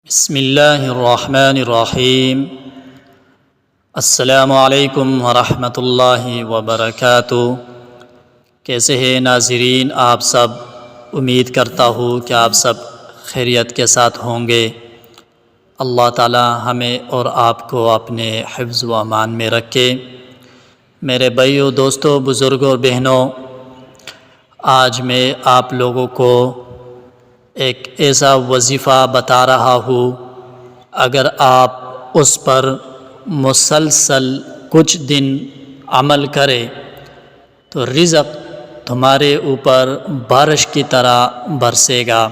بسم اللہ الرحمن الرحیم۔ السلام علیکم ورحمۃ اللہ وبرکاتہ۔ کیسے ہیں ناظرین آپ سب؟ امید کرتا ہوں کہ آپ سب خیریت کے ساتھ ہوں گے۔ اللہ تعالی ہمیں اور آپ کو اپنے حفظ و امان میں رکھے۔ میرے بھائیوں، دوستوں، بزرگوں اور بہنوں، آج میں آپ لوگوں کو ایک ایسا وظیفہ بتا رہا ہوں، اگر آپ اس پر مسلسل کچھ دن عمل کریں تو رزق تمہارے اوپر بارش کی طرح برسے گا۔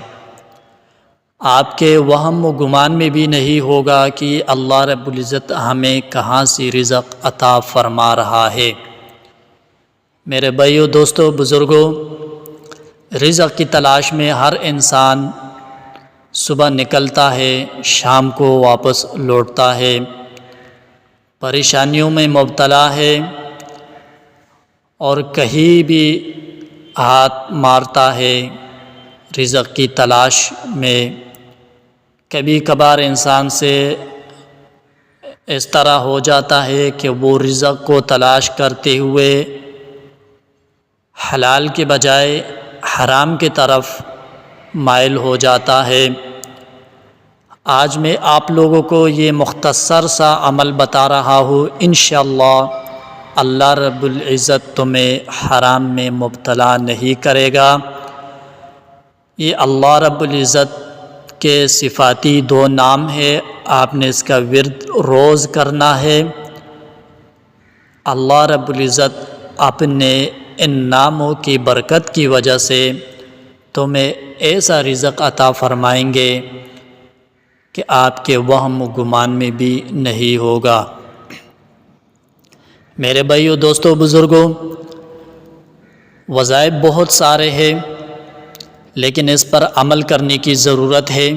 آپ کے وہم و گمان میں بھی نہیں ہوگا کہ اللہ رب العزت ہمیں کہاں سے رزق عطا فرما رہا ہے۔ میرے بھائیوں، دوستوں، بزرگوں، رزق کی تلاش میں ہر انسان صبح نکلتا ہے، شام کو واپس لوٹتا ہے، پریشانیوں میں مبتلا ہے اور کہیں بھی ہاتھ مارتا ہے رزق کی تلاش میں۔ کبھی کبھار انسان سے اس طرح ہو جاتا ہے کہ وہ رزق کو تلاش کرتے ہوئے حلال کے بجائے حرام کی طرف مائل ہو جاتا ہے۔ آج میں آپ لوگوں کو یہ مختصر سا عمل بتا رہا ہوں، انشاءاللہ اللہ رب العزت تمہیں حرام میں مبتلا نہیں کرے گا۔ یہ اللہ رب العزت کے صفاتی دو نام ہے، آپ نے اس کا ورد روز کرنا ہے۔ اللہ رب العزت اپنے ان ناموں کی برکت کی وجہ سے تمہیں ایسا رزق عطا فرمائیں گے کہ آپ کے وہم و گمان میں بھی نہیں ہوگا۔ میرے بھائیوں، دوستوں، بزرگوں، وظائف بہت سارے ہیں، لیکن اس پر عمل کرنے کی ضرورت ہے۔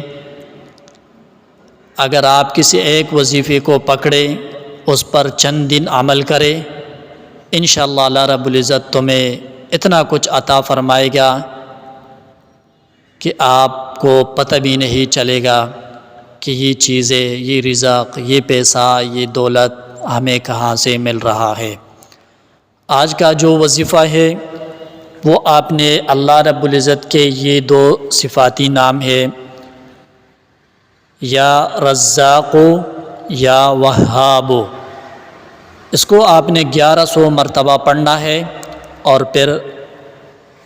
اگر آپ کسی ایک وظیفے کو پکڑیں، اس پر چند دن عمل کریں، انشاءاللہ اللہ رب العزت تمہیں اتنا کچھ عطا فرمائے گا کہ آپ کو پتہ بھی نہیں چلے گا کہ یہ چیزیں، یہ رزق، یہ پیسہ، یہ دولت ہمیں کہاں سے مل رہا ہے۔ آج کا جو وظیفہ ہے وہ آپ نے اللہ رب العزت کے یہ دو صفاتی نام ہے، یا رزاق یا وہاب۔ اس کو آپ نے 1100 مرتبہ پڑھنا ہے اور پھر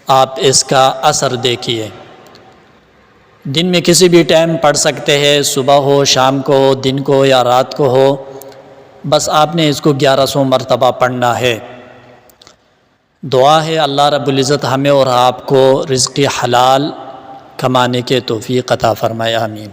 آپ اس کا اثر دیکھیے۔ دن میں کسی بھی ٹائم پڑھ سکتے ہیں، صبح ہو، شام کو ہو، دن کو یا رات کو ہو، بس آپ نے اس کو 1100 مرتبہ پڑھنا ہے۔ دعا ہے اللہ رب العزت ہمیں اور آپ کو رزق حلال کمانے کے توفیق عطا فرمائے، آمین۔